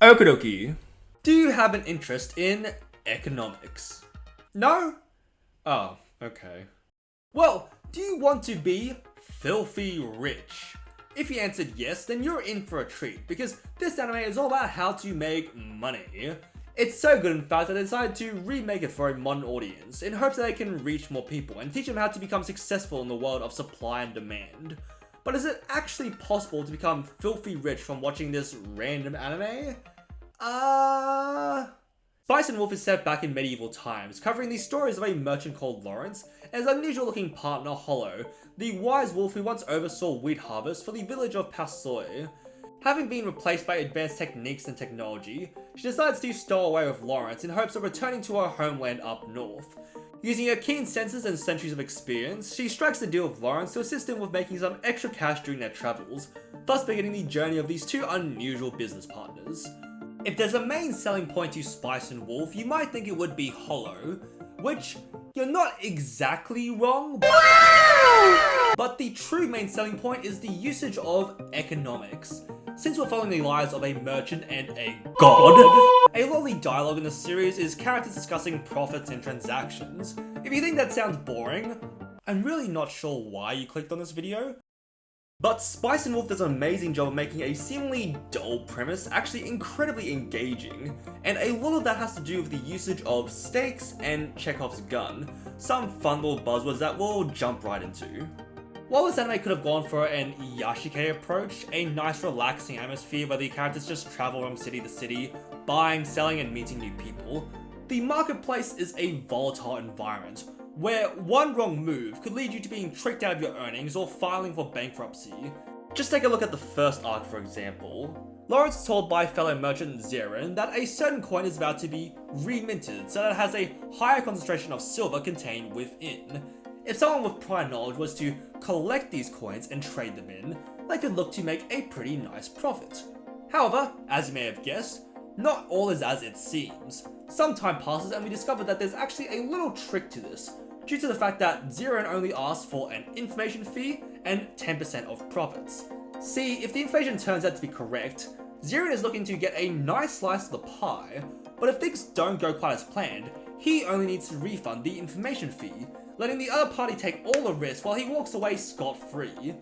Okie dokie. Do you have an interest in economics? No? Oh, okay. Well, do you want to be filthy rich? If you answered yes, then you're in for a treat, because this anime is all about how to make money. It's so good in fact that they decided to remake it for a modern audience, in hopes that they can reach more people and teach them how to become successful in the world of supply and demand. But is it actually possible to become filthy rich from watching this random anime? Spice and Wolf is set back in medieval times, covering the stories of a merchant called Lawrence and his unusual looking partner Holo, the wise wolf who once oversaw wheat harvest for the village of Passione. Having been replaced by advanced techniques and technology, she decides to stow away with Lawrence in hopes of returning to her homeland up north. Using her keen senses and centuries of experience, she strikes a deal with Lawrence to assist him with making some extra cash during their travels, thus beginning the journey of these two unusual business partners. If there's a main selling point to Spice and Wolf, you might think it would be Holo, which you're not exactly wrong, but the true main selling point is the usage of economics. Since we're following the lives of a merchant and a god, a lot of the dialogue in the series is characters discussing profits and transactions. If you think that sounds boring, I'm really not sure why you clicked on this video. But Spice and Wolf does an amazing job of making a seemingly dull premise actually incredibly engaging, and a lot of that has to do with the usage of stakes and Chekhov's gun, some fun little buzzwords that we'll jump right into. While this anime could have gone for an Yashike approach, a nice relaxing atmosphere where the characters just travel from city to city, buying, selling and meeting new people, the marketplace is a volatile environment, where one wrong move could lead you to being tricked out of your earnings or filing for bankruptcy. Just take a look at the first arc for example. Lawrence is told by fellow merchant Zerin that a certain coin is about to be reminted so that it has a higher concentration of silver contained within. If someone with prior knowledge was to collect these coins and trade them in, they could look to make a pretty nice profit. However, as you may have guessed, not all is as it seems. Some time passes and we discover that there's actually a little trick to this, due to the fact that Zerin only asks for an information fee and 10% of profits. See, if the information turns out to be correct, Zerin is looking to get a nice slice of the pie, but if things don't go quite as planned, he only needs to refund the information fee, letting the other party take all the risk while he walks away scot-free.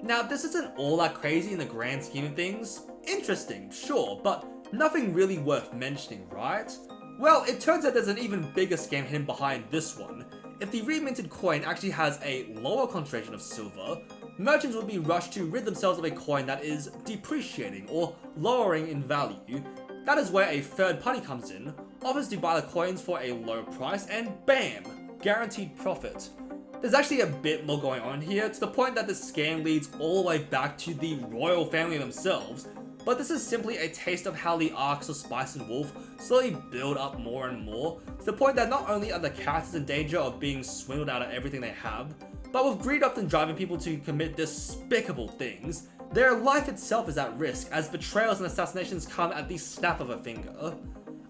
Now, this isn't all that crazy in the grand scheme of things. Interesting, sure, but nothing really worth mentioning, right? Well, it turns out there's an even bigger scam hidden behind this one. If the reminted coin actually has a lower concentration of silver, merchants would be rushed to rid themselves of a coin that is depreciating or lowering in value. That is where a third party comes in, offers to buy the coins for a low price, and BAM! Guaranteed profit. There's actually a bit more going on here, to the point that the scam leads all the way back to the royal family themselves, but this is simply a taste of how the arcs of Spice and Wolf slowly build up more and more, to the point that not only are the characters in danger of being swindled out of everything they have, but with greed often driving people to commit despicable things, their life itself is at risk as betrayals and assassinations come at the snap of a finger.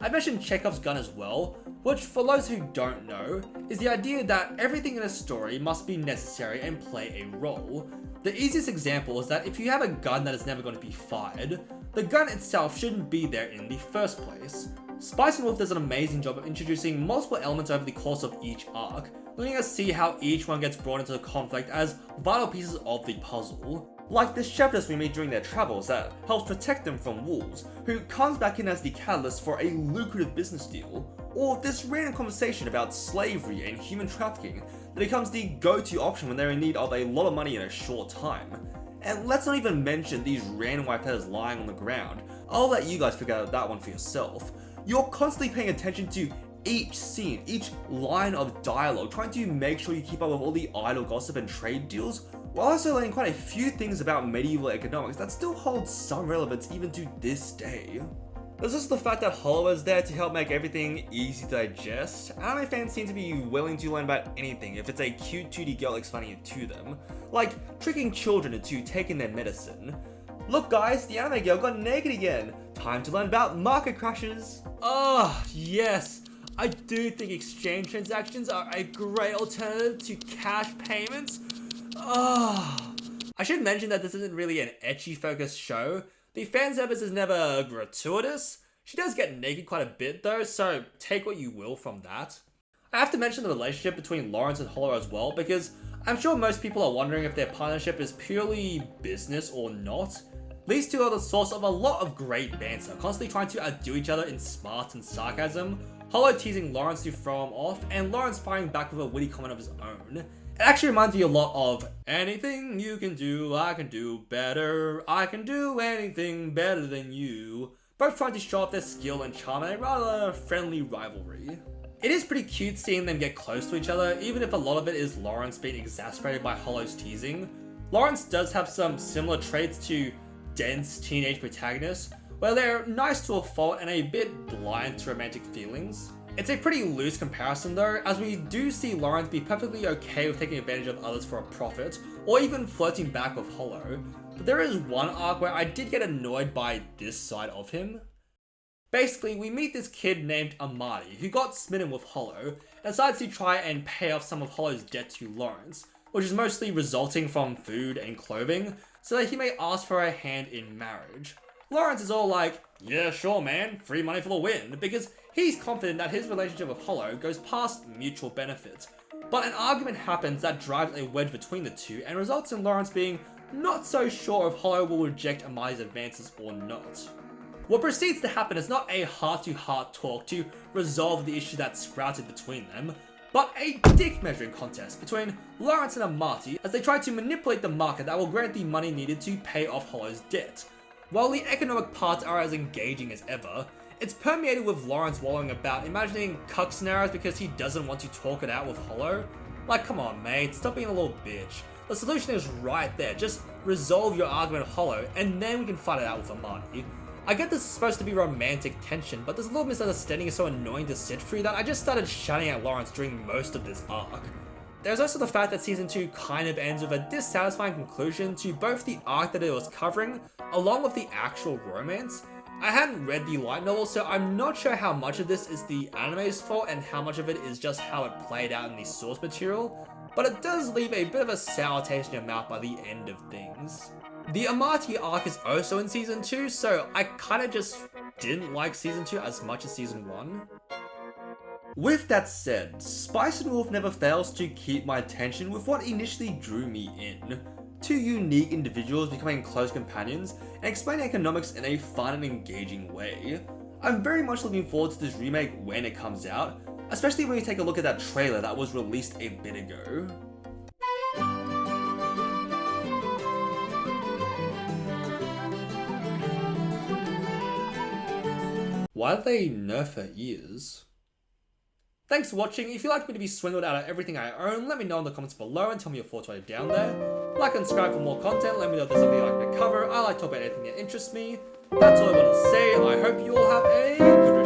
I mentioned Chekhov's gun as well, which for those who don't know, is the idea that everything in a story must be necessary and play a role. The easiest example is that if you have a gun that is never going to be fired, the gun itself shouldn't be there in the first place. Spice and Wolf does an amazing job of introducing multiple elements over the course of each arc, letting us see how each one gets brought into the conflict as vital pieces of the puzzle. Like this shepherdess we meet during their travels that helps protect them from wolves, who comes back in as the catalyst for a lucrative business deal, or this random conversation about slavery and human trafficking that becomes the go-to option when they're in need of a lot of money in a short time. And let's not even mention these random white feathers lying on the ground. I'll let you guys figure out that one for yourself. You're constantly paying attention to each scene, each line of dialogue, trying to make sure you keep up with all the idle gossip and trade deals, while also learning quite a few things about medieval economics that still hold some relevance even to this day. There's also the fact that Holo is there to help make everything easy to digest. Anime fans seem to be willing to learn about anything if it's a cute 2D girl explaining it to them, like tricking children into taking their medicine. Look guys, the anime girl got naked again! Time to learn about market crashes! Ah, yes! I do think exchange transactions are a great alternative to cash payments. I should mention that this isn't really an ecchi focused show. The fan service is never gratuitous. She does get naked quite a bit though, so take what you will from that. I have to mention the relationship between Lawrence and Holo as well, because I'm sure most people are wondering if their partnership is purely business or not. These two are the source of a lot of great banter, constantly trying to outdo each other in smarts and sarcasm, Holo teasing Lawrence to throw him off, and Lawrence firing back with a witty comment of his own. It actually reminds me a lot of, anything you can do, I can do better, I can do anything better than you, both trying to show off their skill and charm in a rather friendly rivalry. It is pretty cute seeing them get close to each other, even if a lot of it is Lawrence being exasperated by Holo's teasing. Lawrence does have some similar traits to dense teenage protagonists, where they're nice to a fault and a bit blind to romantic feelings. It's a pretty loose comparison though, as we do see Lawrence be perfectly okay with taking advantage of others for a profit, or even flirting back with Holo, but there is one arc where I did get annoyed by this side of him. Basically, we meet this kid named Amadi, who got smitten with Holo, and decides to try and pay off some of Holo's debt to Lawrence, which is mostly resulting from food and clothing, so that he may ask for her hand in marriage. Lawrence is all like, yeah sure man, free money for the win, because he's confident that his relationship with Holo goes past mutual benefit. But an argument happens that drives a wedge between the two and results in Lawrence being not so sure if Holo will reject Amadi's advances or not. What proceeds to happen is not a heart-to-heart talk to resolve the issue that sprouted between them, but a dick measuring contest between Lawrence and Amati as they try to manipulate the market that will grant the money needed to pay off Holo's debt. While the economic parts are as engaging as ever, it's permeated with Lawrence wallowing about imagining cuck scenarios because he doesn't want to talk it out with Holo. Like, come on mate, stop being a little bitch. The solution is right there, just resolve your argument with Holo and then we can fight it out with Amati. I get this is supposed to be romantic tension, but this little misunderstanding is so annoying to sit through that I just started shouting at Lawrence during most of this arc. There's also the fact that season 2 kind of ends with a dissatisfying conclusion to both the arc that it was covering, along with the actual romance. I hadn't read the light novel, so I'm not sure how much of this is the anime's fault and how much of it is just how it played out in the source material, but it does leave a bit of a sour taste in your mouth by the end of things. The Amati arc is also in season 2, so I kinda just didn't like season 2 as much as season 1. With that said, Spice and Wolf never fails to keep my attention with what initially drew me in. Two unique individuals becoming close companions and explaining economics in a fun and engaging way. I'm very much looking forward to this remake when it comes out, especially when you take a look at that trailer that was released a bit ago. Why did they nerf her ears? Thanks for watching. If you'd like me to be swindled out of everything I own, let me know in the comments below and tell me your thoughts right down there. Like and subscribe for more content, let me know if there's something you'd like me to cover. I like to talk about anything that interests me. That's all I want to say. I hope you all have a good